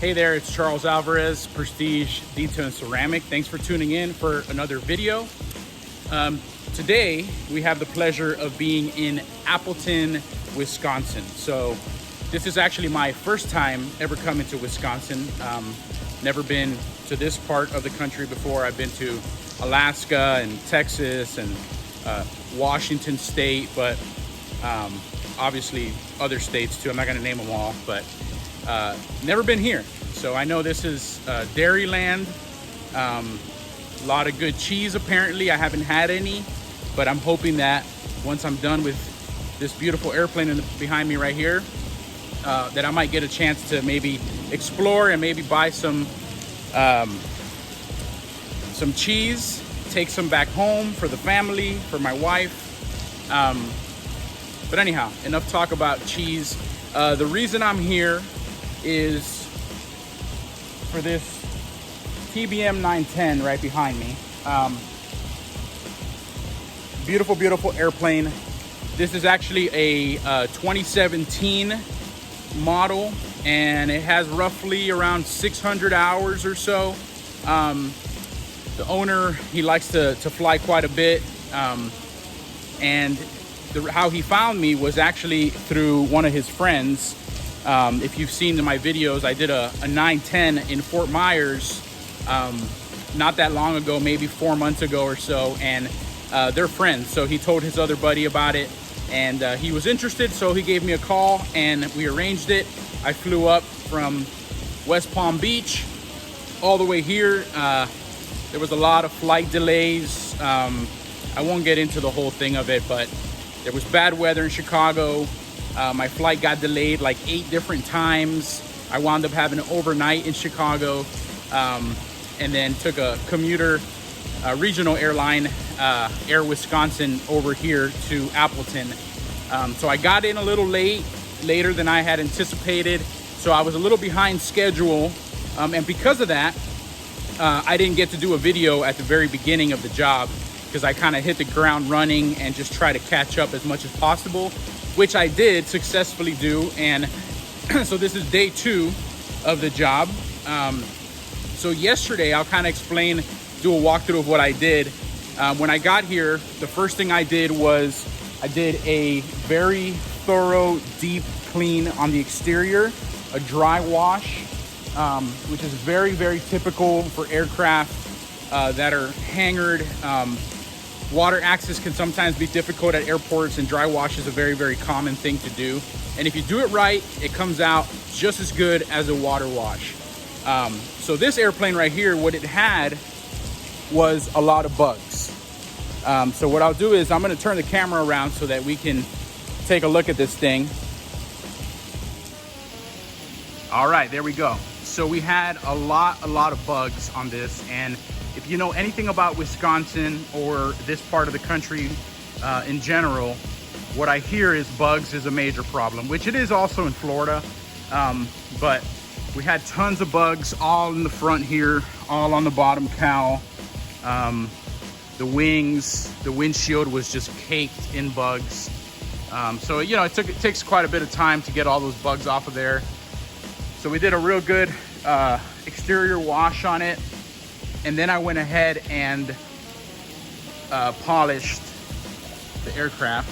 Hey there, it's Charles Alvarez, Prestige Detail and Ceramic. Thanks for tuning in for another video. Today, we have the pleasure of being in Appleton, Wisconsin. So this is actually my first time ever coming to Wisconsin. Never been to this part of the country before. I've been to Alaska and Texas and Washington State, but obviously other states too. I'm not gonna name them all, but never been here. So I know this is Dairyland. A lot of good cheese apparently. I haven't had any, but I'm hoping that once I'm done with this beautiful airplane behind me right here, that I might get a chance to maybe explore and maybe buy some cheese, take some back home for the family, for my wife. But anyhow, enough talk about cheese. The reason I'm here is for this TBM 910 right behind me. Beautiful, beautiful airplane. This is actually a 2017 model, and it has roughly around 600 hours or so. The owner, he likes to fly quite a bit, and how he found me was actually through one of his friends. If you've seen in my videos, I did a 910 in Fort Myers not that long ago, maybe 4 months ago or so, and they're friends. So he told his other buddy about it, and he was interested, so he gave me a call and we arranged it. I flew up from West Palm Beach all the way here. There was a lot of flight delays. I won't get into the whole thing of it, but there was bad weather in Chicago. My flight got delayed like 8 different times. I wound up having an overnight in Chicago, and then took a commuter regional airline, Air Wisconsin, over here to Appleton. So I got in a little later than I had anticipated. So I was a little behind schedule. And because of that, I didn't get to do a video at the very beginning of the job, because I kind of hit the ground running and just try to catch up as much as possible, which I did successfully do. And so this is day 2 of the job. So yesterday, I'll kind of do a walkthrough of what I did. When I got here, the first thing I did was I did a very thorough, deep clean on the exterior, a dry wash, which is very, very typical for aircraft that are hangared. Water access can sometimes be difficult at airports, and dry wash is a very, very common thing to do. And if you do it right, it comes out just as good as a water wash. So this airplane right here, what it had was a lot of bugs. So what I'll do is I'm gonna turn the camera around so that we can take a look at this thing. All right, there we go. So we had a lot of bugs on this, and if you know anything about Wisconsin or this part of the country in general, what I hear is bugs is a major problem, which it is also in Florida. But we had tons of bugs all in the front here, all on the bottom cowl. The wings, the windshield was just caked in bugs. So, you know, it takes quite a bit of time to get all those bugs off of there. So we did a real good exterior wash on it. And then I went ahead and polished the aircraft.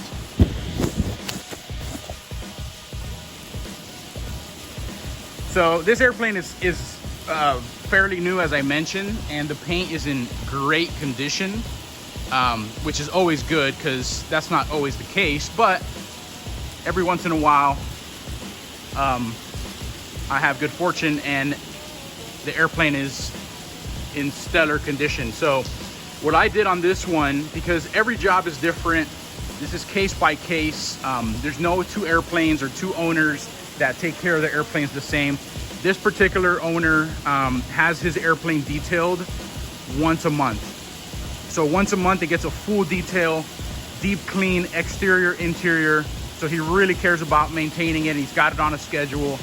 So this airplane is fairly new, as I mentioned, and the paint is in great condition, which is always good because that's not always the case. But every once in a while, I have good fortune and the airplane is in stellar condition. So what I did on this one, because every job is different, this is case by case. There's no 2 airplanes or 2 owners that take care of the airplanes the same. This particular owner has his airplane detailed once a month. So once a month it gets a full detail, deep clean, exterior, interior. So he really cares about maintaining it. He's got it on a schedule.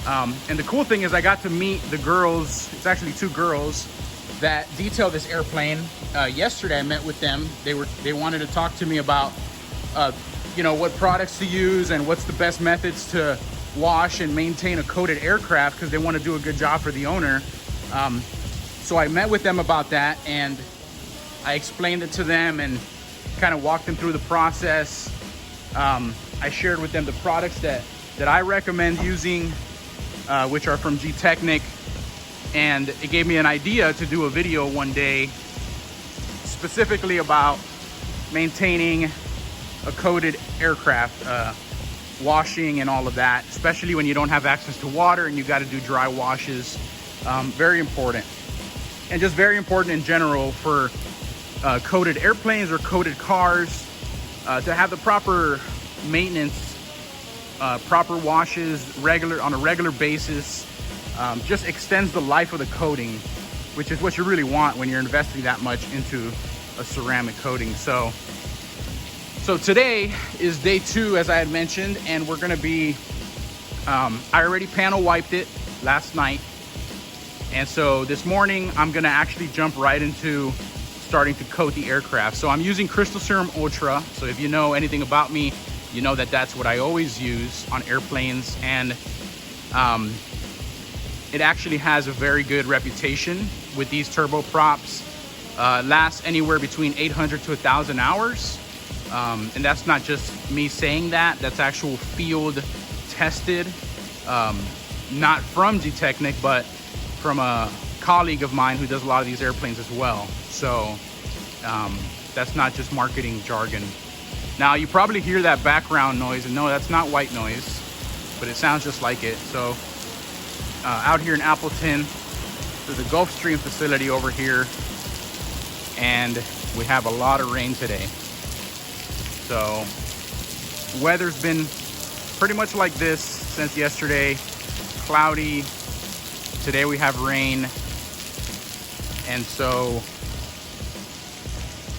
And the cool thing is I got to meet the girls. It's actually 2 girls that detail this airplane. Yesterday I met with them. They wanted to talk to me about you know, what products to use and what's the best methods to wash and maintain a coated aircraft because they want to do a good job for the owner. So I met with them about that, and I explained it to them and kind of walked them through the process. I shared with them the products that I recommend using, which are from G-Technic, and it gave me an idea to do a video one day specifically about maintaining a coated aircraft, washing and all of that, especially when you don't have access to water and you got to do dry washes. Very important, and just very important in general for coated airplanes or coated cars, to have the proper maintenance, proper washes on a regular basis. Just extends the life of the coating, which is what you really want when you're investing that much into a ceramic coating. So today is day 2, as I had mentioned, and we're gonna be, I already panel wiped it last night. And so this morning, I'm gonna actually jump right into starting to coat the aircraft. So I'm using Crystal Serum Ultra. So if you know anything about me, you know that that's what I always use on airplanes. And it actually has a very good reputation with these turboprops. Lasts anywhere between 800 to 1,000 hours. And that's not just me saying that, that's actual field tested, not from G-Technic, but from a colleague of mine who does a lot of these airplanes as well. So that's not just marketing jargon. Now you probably hear that background noise, and no, that's not white noise, but it sounds just like it. So out here in Appleton, there's a Gulfstream facility over here, and we have a lot of rain today. So weather's been pretty much like this since yesterday. Cloudy. Today we have rain. And so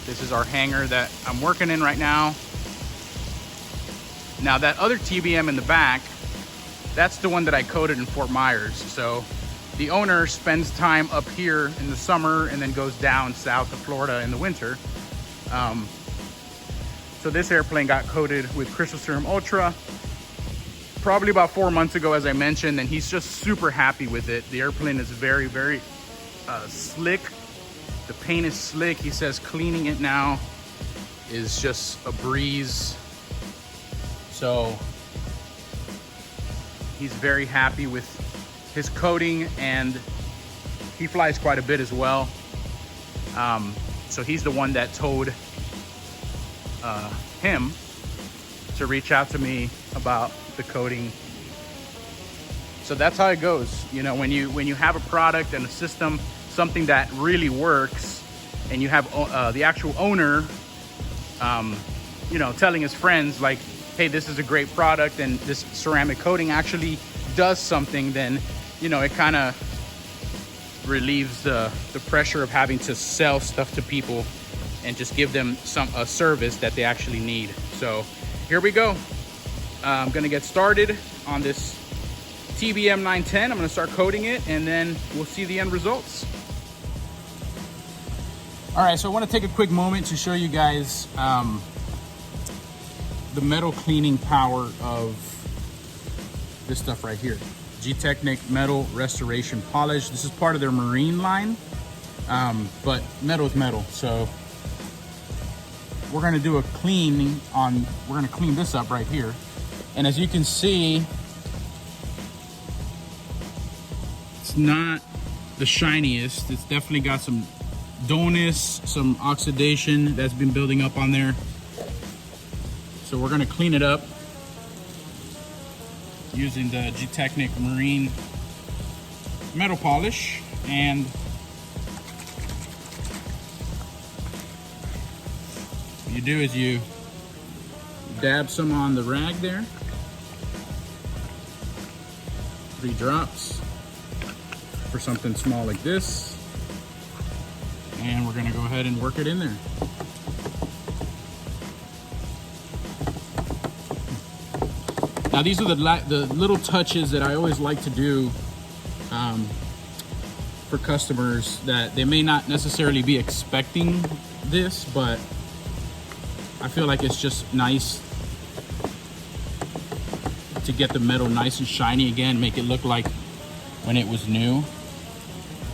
this is our hangar that I'm working in right now. Now that other TBM in the back, that's the one that I coated in Fort Myers. So the owner spends time up here in the summer and then goes down south to Florida in the winter. So this airplane got coated with Crystal Serum Ultra probably about 4 months ago, as I mentioned, and he's just super happy with it. The airplane is very, very slick. The paint is slick. He says cleaning it now is just a breeze. So he's very happy with his coating, and he flies quite a bit as well. So he's the one that told him to reach out to me about the coating. So that's how it goes. You know, when you have a product and a system, something that really works, and you have the actual owner, you know, telling his friends like, hey, this is a great product and this ceramic coating actually does something, then, you know, it kind of relieves the pressure of having to sell stuff to people and just give them a service that they actually need. So here we go. I'm gonna get started on this TBM 910. I'm gonna start coating it, and then we'll see the end results. All right, so I wanna take a quick moment to show you guys the metal cleaning power of this stuff right here. G-Technic Metal Restoration Polish. This is part of their marine line, but metal is metal. So we're gonna do a cleaning on, we're gonna clean this up right here. And as you can see, it's not the shiniest. It's definitely got some dullness, some oxidation that's been building up on there. So we're gonna clean it up using the G-Technic Marine metal polish. And what you do is you dab some on the rag there. 3 drops for something small like this. And we're gonna go ahead and work it in there. Now these are the little touches that I always like to do for customers that they may not necessarily be expecting this, but I feel like it's just nice to get the metal nice and shiny again, make it look like when it was new.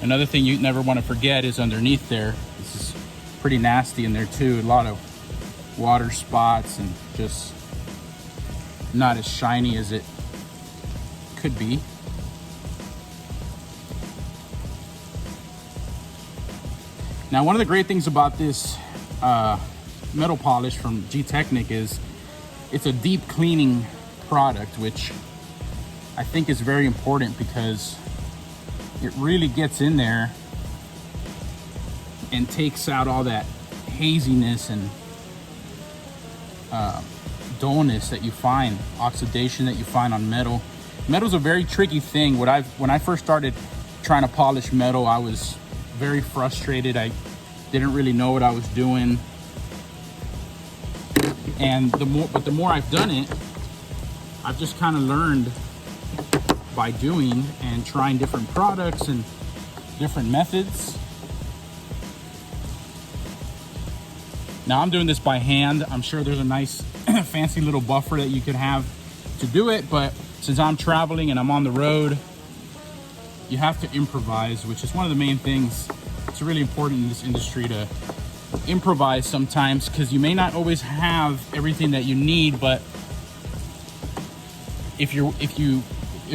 Another thing you never want to forget is underneath there, this is pretty nasty in there too. A lot of water spots and just not as shiny as it could be. Now, one of the great things about this metal polish from G-Technic is it's a deep cleaning product, which I think is very important because it really gets in there and takes out all that haziness and dullness that you find, oxidation that you find on metal. Metal's a very tricky thing. When I first started trying to polish metal, I was very frustrated. I didn't really know what I was doing. And the more I've done it, I've just kind of learned by doing and trying different products and different methods. Now I'm doing this by hand. I'm sure there's a nice fancy little buffer that you could have to do it, but since I'm traveling and I'm on the road, you have to improvise, which is one of the main things. It's really important in this industry to improvise sometimes, because you may not always have everything that you need, but if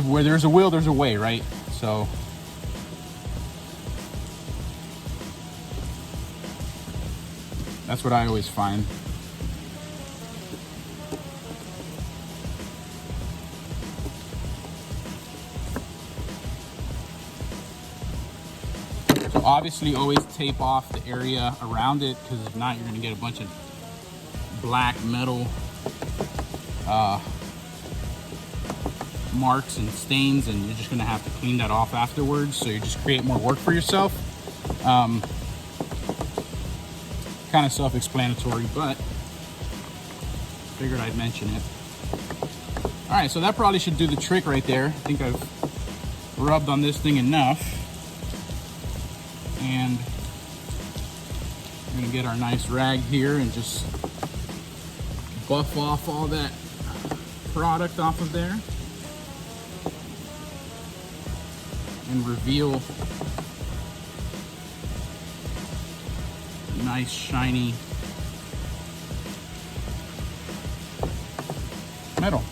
where there's a will, there's a way, right? So that's what I always find. So obviously always tape off the area around it, because if not, you're going to get a bunch of black metal marks and stains, and you're just going to have to clean that off afterwards. So you just create more work for yourself. Kind of self-explanatory, but figured I'd mention it. All right, so that probably should do the trick right there. I think I've rubbed on this thing enough. And we're gonna get our nice rag here and just buff off all that product off of there and reveal nice shiny metal.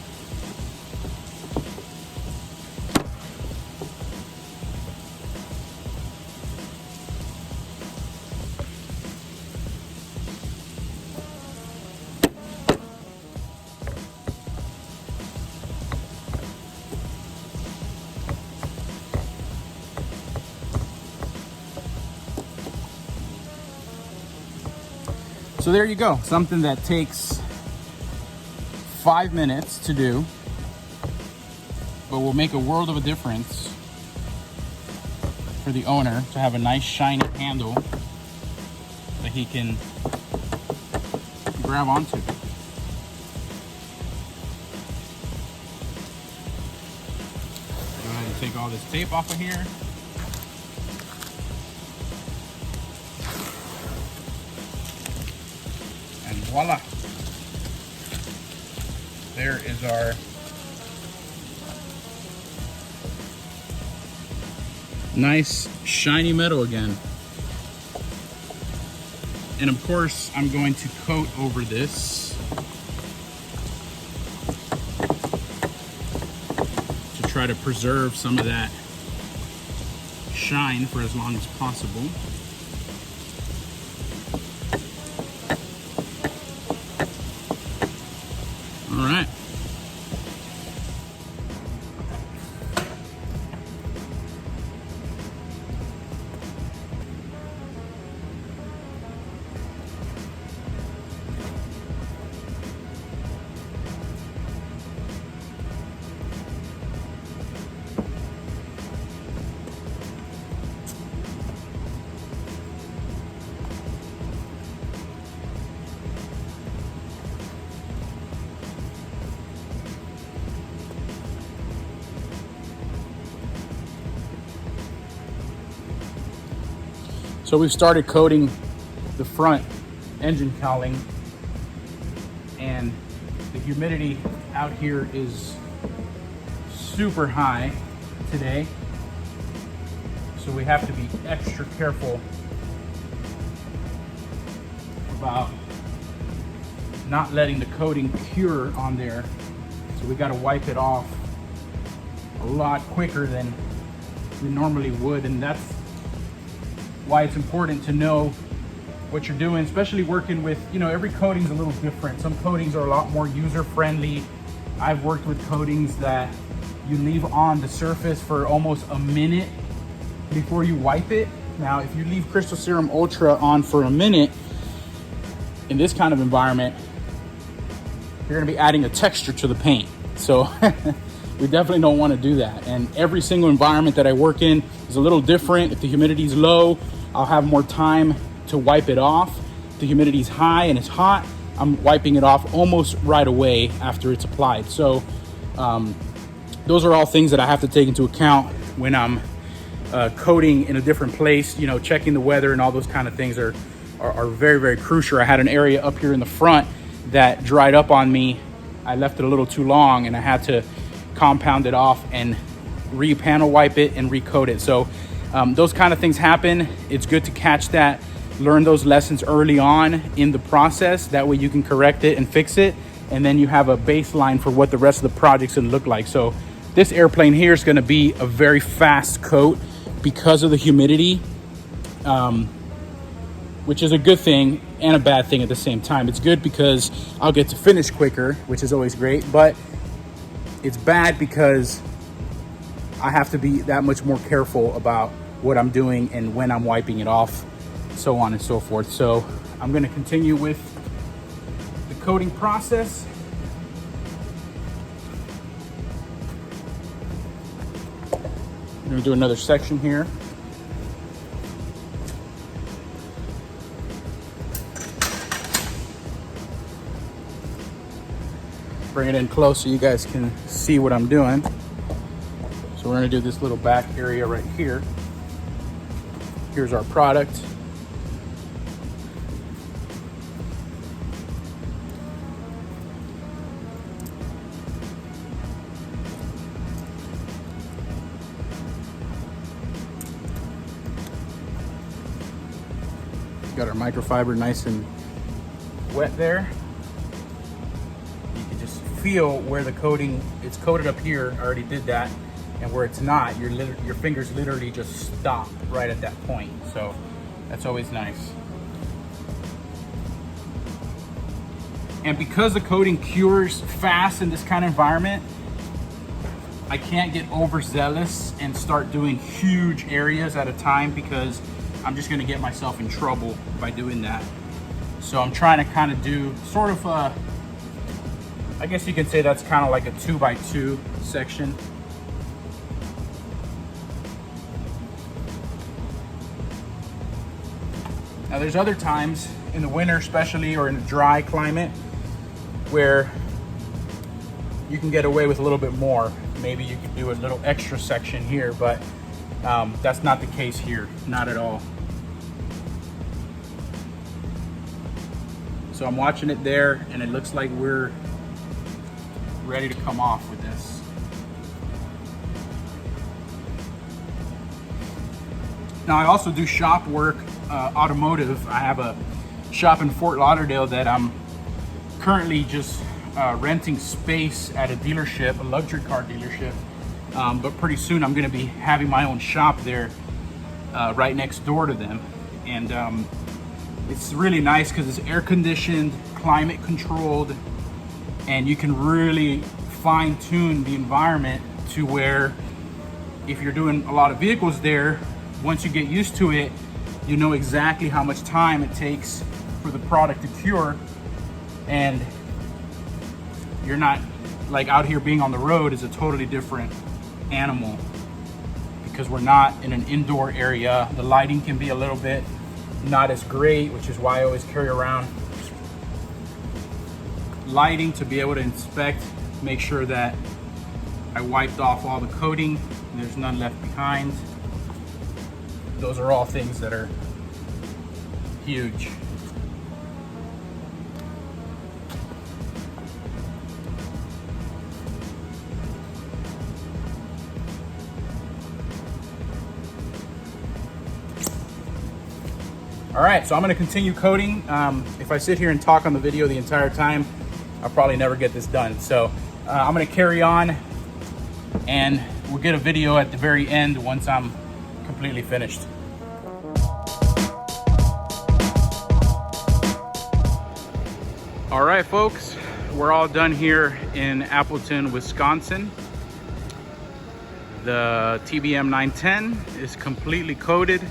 So there you go, something that takes 5 minutes to do, but will make a world of a difference for the owner to have a nice shiny handle that he can grab onto. Go ahead and take all this tape off of here. And voila, there is our nice shiny metal again. And of course, I'm going to coat over this to try to preserve some of that shine for as long as possible. All right. So we've started coating the front engine cowling, and the humidity out here is super high today. So we have to be extra careful about not letting the coating cure on there. So we got to wipe it off a lot quicker than we normally would, and that's why it's important to know what you're doing, especially working with, you know, every coating's a little different. Some coatings are a lot more user-friendly. I've worked with coatings that you leave on the surface for almost a minute before you wipe it. Now, if you leave Crystal Serum Ultra on for a minute in this kind of environment, you're gonna be adding a texture to the paint. So we definitely don't wanna do that. And every single environment that I work in is a little different. If the humidity is low, I'll have more time to wipe it off. If the humidity is high and it's hot, I'm wiping it off almost right away after it's applied. So those are all things that I have to take into account when I'm coating in a different place. You know, checking the weather and all those kind of things are very, very crucial. I had an area up here in the front that dried up on me. I left it a little too long and I had to compound it off and re-panel wipe it and recoat it. So those kind of things happen. It's good to catch that, learn those lessons early on in the process. That way you can correct it and fix it. And then you have a baseline for what the rest of the project's gonna look like. So this airplane here is gonna be a very fast coat because of the humidity, which is a good thing and a bad thing at the same time. It's good because I'll get to finish quicker, which is always great, but it's bad because I have to be that much more careful about what I'm doing and when I'm wiping it off, so on and so forth. So I'm gonna continue with the coating process. I'm gonna do another section here. Bring it in close so you guys can see what I'm doing. So we're gonna do this little back area right here. Here's our product. Got our microfiber nice and wet there. You can just feel where the coating, it's coated up here, I already did that, and where it's not, your fingers literally just stop right at that point. So that's always nice. And because the coating cures fast in this kind of environment, I can't get overzealous and start doing huge areas at a time, because I'm just gonna get myself in trouble by doing that. So I'm trying to kind of do sort of a, I guess you can say that's kind of like a 2x2 section. Now there's other times in the winter especially, or in a dry climate, where you can get away with a little bit more. Maybe you could do a little extra section here, but that's not the case here, not at all. So I'm watching it there, and it looks like we're ready to come off with this. Now I also do shop work, automotive. I have a shop in Fort Lauderdale that I'm currently just renting space at a dealership, a luxury car dealership. But pretty soon I'm gonna be having my own shop there right next door to them. And it's really nice because it's air conditioned, climate controlled, and you can really fine tune the environment to where if you're doing a lot of vehicles there, once you get used to it, you know exactly how much time it takes for the product to cure, and you're not like out here being on the road is a totally different animal because we're not in an indoor area. The lighting can be a little bit not as great, which is why I always carry around lighting to be able to inspect, make sure that I wiped off all the coating and there's none left behind. Those are all things that are huge. All right, so I'm gonna continue coating. If I sit here and talk on the video the entire time, I'll probably never get this done. So I'm gonna carry on, and we'll get a video at the very end once I'm completely finished. All right, folks, we're all done here in Appleton, Wisconsin. The TBM 910 is completely coated.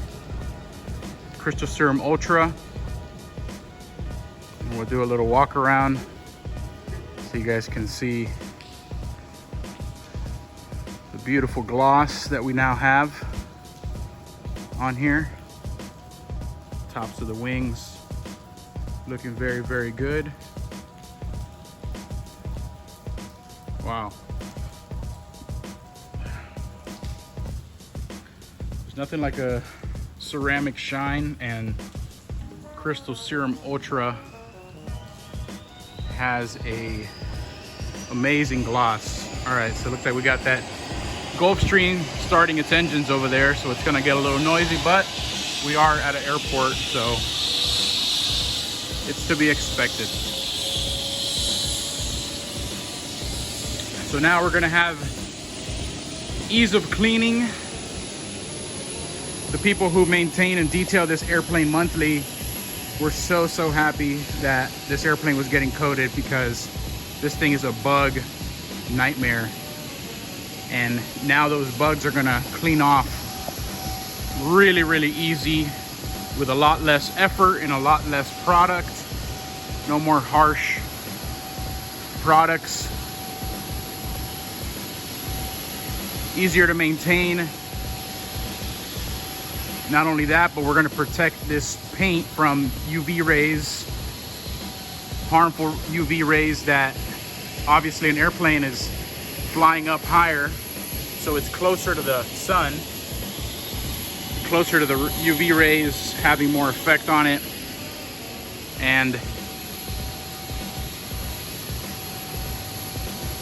Crystal Serum Ultra. And we'll do a little walk around so you guys can see the beautiful gloss that we now have on here. Tops of the wings looking very, very good. Wow. There's nothing like a ceramic shine, and Crystal Serum Ultra has a amazing gloss. All right, so it looks like we got that Gulfstream starting its engines over there, so it's gonna get a little noisy, but we are at an airport, so it's to be expected. So now we're gonna have ease of cleaning. The people who maintain and detail this airplane monthly were so happy that this airplane was getting coated, because this thing is a bug nightmare. And now those bugs are gonna clean off really easy with a lot less effort and a lot less product. No more harsh products. Easier to maintain. Not only that, but we're gonna protect this paint from UV rays, harmful UV rays that obviously an airplane is flying up higher, so it's closer to the sun, closer to the UV rays, having more effect on it, and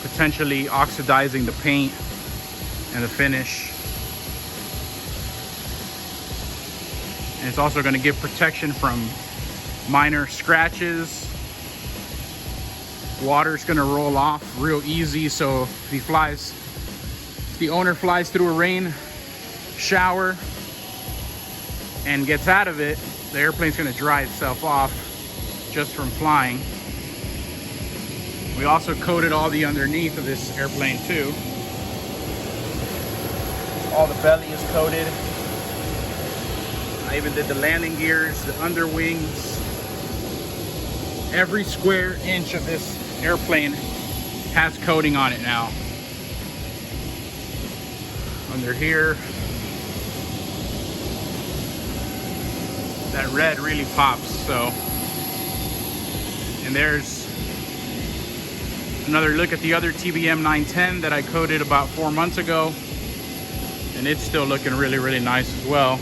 potentially oxidizing the paint and the finish. And it's also going to give protection from minor scratches. Water's going to roll off real easy, so if the owner flies through a rain shower and gets out of it, the airplane's going to dry itself off just from flying. We also coated all the underneath of this airplane too. All the belly is coated. I even did the landing gears, the under wings. Every square inch of this airplane has coating on it now. Under here, that red really pops, so. And there's another look at the other TBM 910 that I coated about 4 months ago. And it's still looking really nice as well.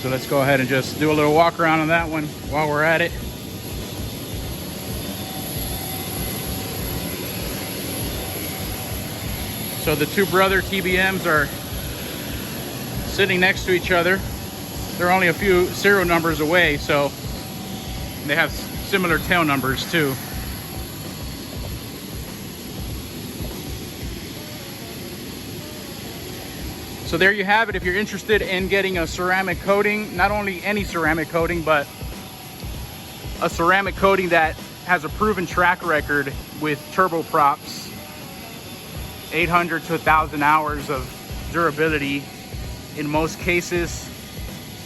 So let's go ahead and just do a little walk around on that one while we're at it. So the two brother TBMs are sitting next to each other. They're only a few serial numbers away, so they have similar tail numbers too. So there you have it. If you're interested in getting a ceramic coating, not only any ceramic coating, but a ceramic coating that has a proven track record with turboprops, 800 to 1,000 hours of durability in most cases,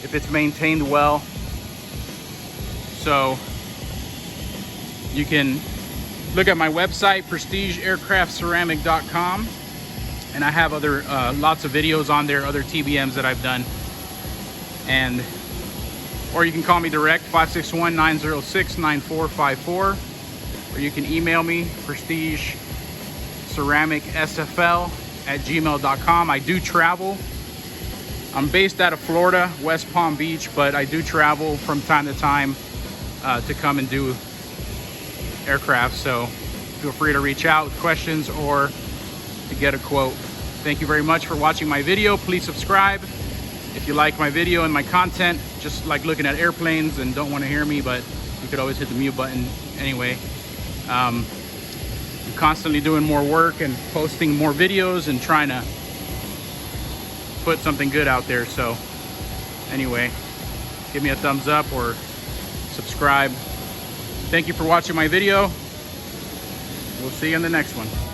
if it's maintained well. So you can look at my website, prestigeaircraftceramic.com. And I have other lots of videos on there, other TBMs that I've done. Or you can call me direct, 561-906-9454. Or you can email me, prestigeceramicsfl@gmail.com. I do travel. I'm based out of Florida, West Palm Beach, but I do travel from time to time to come and do aircraft. So feel free to reach out with questions or to get a quote. Thank you very much for watching my video. Please subscribe if you like my video and my content. just like looking at airplanes and don't want to hear me, but you could always hit the mute button anyway. I'm constantly doing more work and posting more videos and trying to put something good out there. So anyway, give me a thumbs up or subscribe. Thank you for watching my video. We'll see you in the next one.